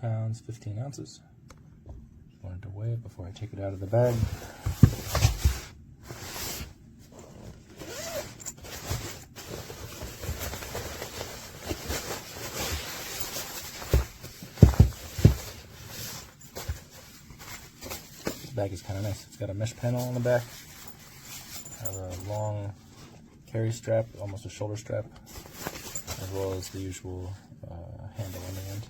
pounds, 15 ounces. Just wanted to weigh it before I take it out of the bag. This bag is kind of nice. It's got a mesh panel on the back. Have a long carry strap, almost a shoulder strap, as well as the usual handle on the end.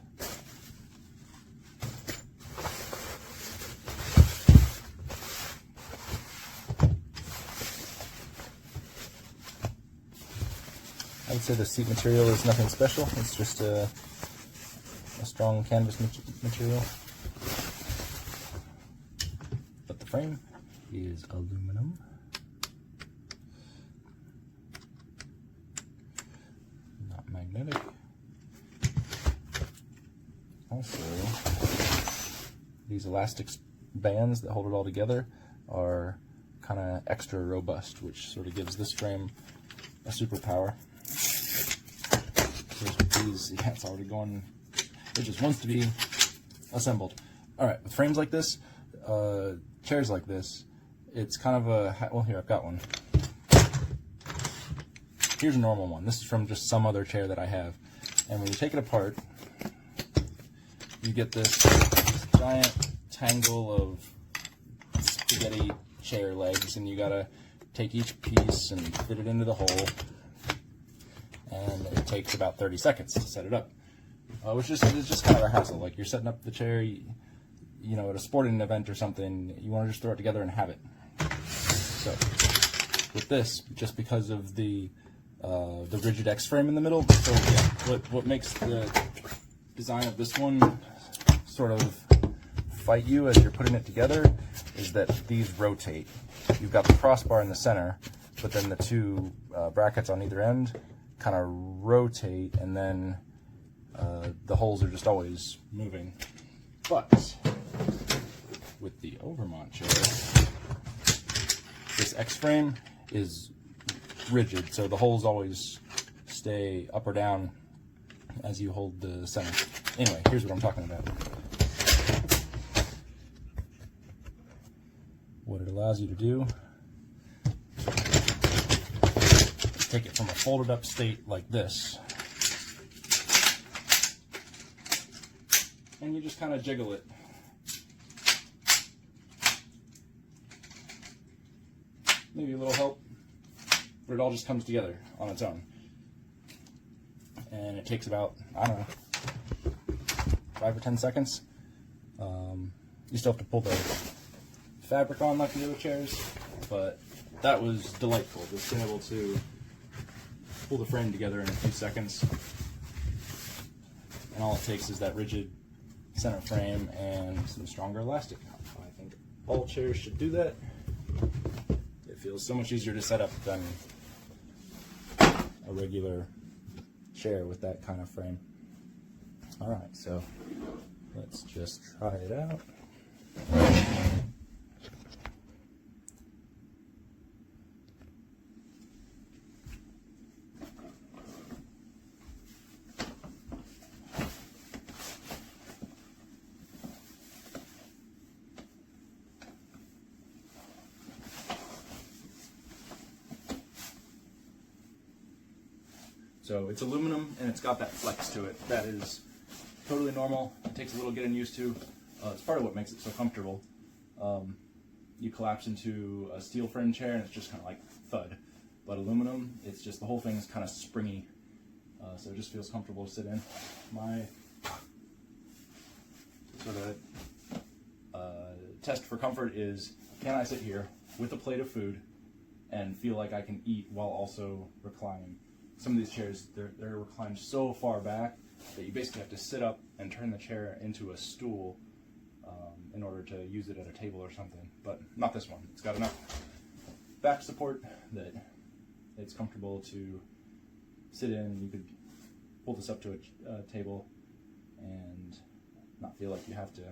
I would say the seat material is nothing special. It's just a strong canvas material. But the frame is aluminum. Not magnetic. Also, these elastic bands that hold it all together are kind of extra robust, which sort of gives this frame a superpower. These, yeah, it's already going, it just wants to be assembled. Alright, with frames like this, chairs like this, it's kind of a, well, here, I've got one. Here's a normal one. This is from just some other chair that I have. And when you take it apart, you get this giant tangle of spaghetti chair legs, and you gotta take each piece and fit it into the hole. And it takes about 30 seconds to set it up, which is just kind of a hassle. Like, you're setting up the chair, you know, at a sporting event or something, you want to just throw it together and have it. So with this, just because of the rigid X frame in the middle, so yeah, what makes the design of this one sort of fight you as you're putting it together is that these rotate. You've got the crossbar in the center, but then the two brackets on either end kind of rotate, and then the holes are just always moving. But with the OVERMONT chair, this X-frame is rigid, so the holes always stay up or down as you hold the center. Anyway, here's what I'm talking about. What it allows you to do, take it from a folded up state like this, and you just kind of jiggle it. Maybe a little help, but it all just comes together on its own. And it takes about, I don't know, 5 or 10 seconds. You still have to pull the fabric on like the other chairs, but that was delightful, just being able to pull the frame together in a few seconds. And all it takes is that rigid center frame and some stronger elastic. I think all chairs should do that. It feels so much easier to set up than a regular chair with that kind of frame. Alright, so let's just try it out. So it's aluminum and it's got that flex to it. That is totally normal. It takes a little getting used to. It's part of what makes it so comfortable. You collapse into a steel frame chair and it's just kind of like thud. But aluminum, it's just, the whole thing is kind of springy. So it just feels comfortable to sit in. My sort of test for comfort is, can I sit here with a plate of food and feel like I can eat while also reclining? Some of these chairs, they're reclined so far back that you basically have to sit up and turn the chair into a stool in order to use it at a table or something. But not this one. It's got enough back support that it's comfortable to sit in. You could pull this up to a table and not feel like you have to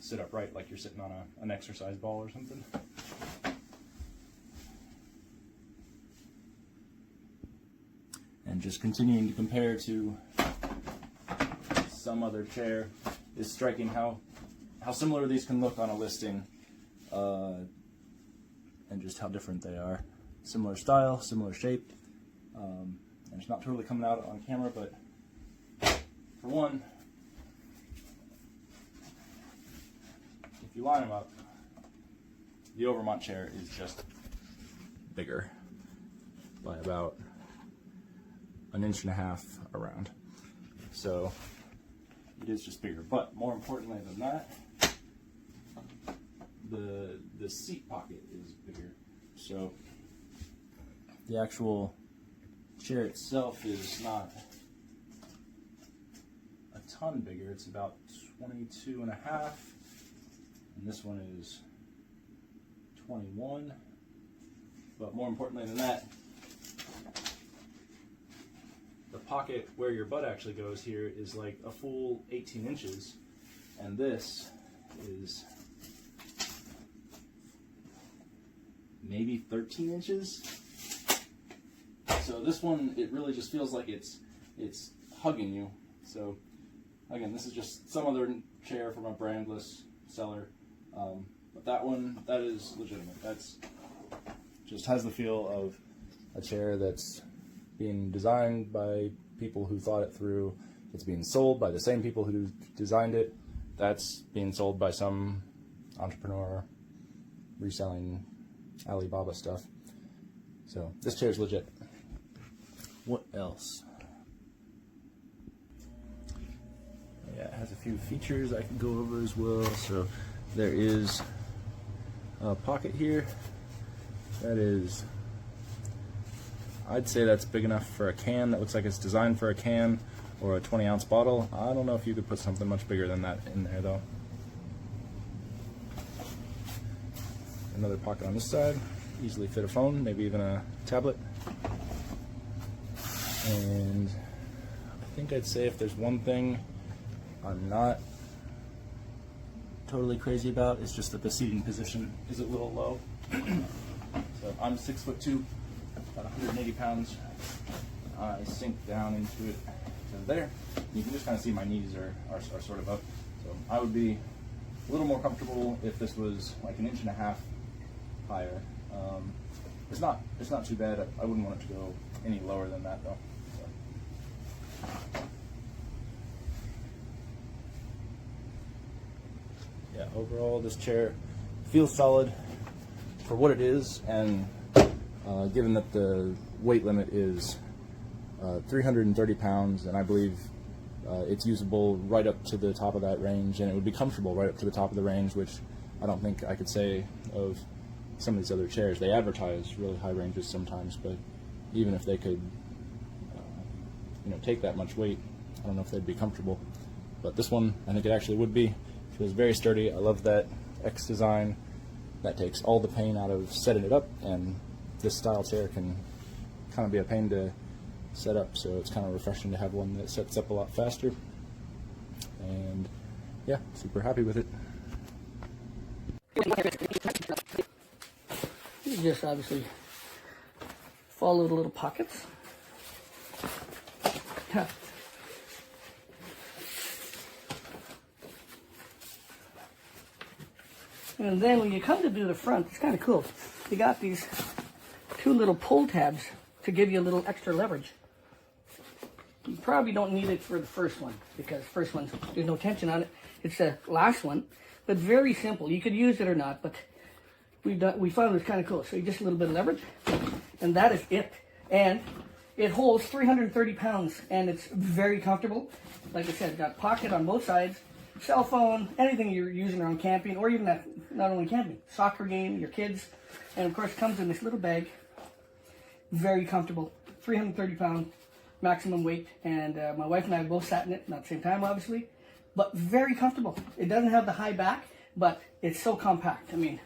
sit upright like you're sitting on an exercise ball or something. And just continuing to compare to some other chair is striking how similar these can look on a listing, and just how different they are. Similar style, similar shape, and it's not totally coming out on camera, but for one, if you line them up, the OVERMONT chair is just bigger by about 1.5 inches around. So it is just bigger. But more importantly than that, the seat pocket is bigger. So the actual chair itself is not a ton bigger. It's about 22.5, and this one is 21. But more importantly than that, the pocket where your butt actually goes here is like a full 18 inches, and this is maybe 13 inches. So this one, it really just feels like it's hugging you. So again, this is just some other chair from a brandless seller, but that one, that is legitimate. That's just has the feel of a chair that's being designed by people who thought it through. It's being sold by the same people who designed it. That's being sold by some entrepreneur reselling Alibaba stuff. So this chair is legit. What else? Yeah, it has a few features I can go over as well. So there is a pocket here. That is, I'd say that's big enough for a can. That looks like it's designed for a can or a 20-ounce bottle. I don't know if you could put something much bigger than that in there though. Another pocket on this side, easily fit a phone, maybe even a tablet. And I think I'd say if there's one thing I'm not totally crazy about, it's just that the seating position is a little low. So I'm 6'2", about 180 pounds. I sink down into it to there. You can just kind of see my knees are sort of up. So I would be a little more comfortable if this was like 1.5 inches higher. It's not too bad. I wouldn't want it to go any lower than that though. So. Yeah, overall this chair feels solid for what it is, and given that the weight limit is 330 pounds, and I believe it's usable right up to the top of that range, and it would be comfortable right up to the top of the range, which I don't think I could say of some of these other chairs. They advertise really high ranges sometimes, but even if they could take that much weight, I don't know if they'd be comfortable. But this one, I think it actually would be. It feels very sturdy. I love that X design. That takes all the pain out of setting it up, and this style chair can kind of be a pain to set up, so it's kind of refreshing to have one that sets up a lot faster. And yeah, super happy with it. You just obviously follow the little pockets. And then when you come to do the front, it's kind of cool. You got these two little pull tabs to give you a little extra leverage. You probably don't need it for the first one, because the first one, there's no tension on it. It's the last one, but very simple. You could use it or not, but we found it was kind of cool. So you just a little bit of leverage, and that is it. And it holds 330 pounds, and it's very comfortable. Like I said, got pocket on both sides. Cell phone, anything you're using around camping, or even not only camping, soccer game, your kids, and of course comes in this little bag. Very comfortable, 330 pound maximum weight, and my wife and I both sat in it, not the same time obviously, but very comfortable. It doesn't have the high back, but it's so compact. I mean,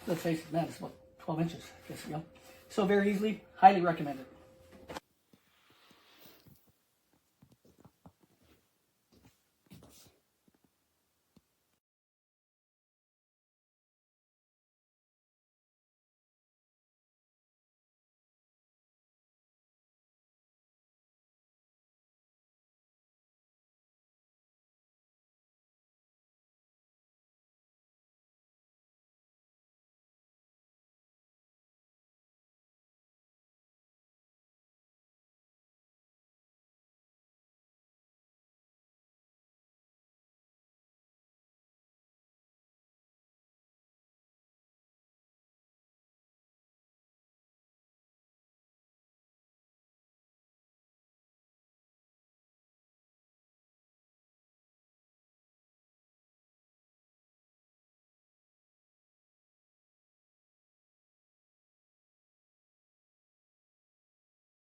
let's face it, man, it's about 12 inches, just, so very easily, highly recommended.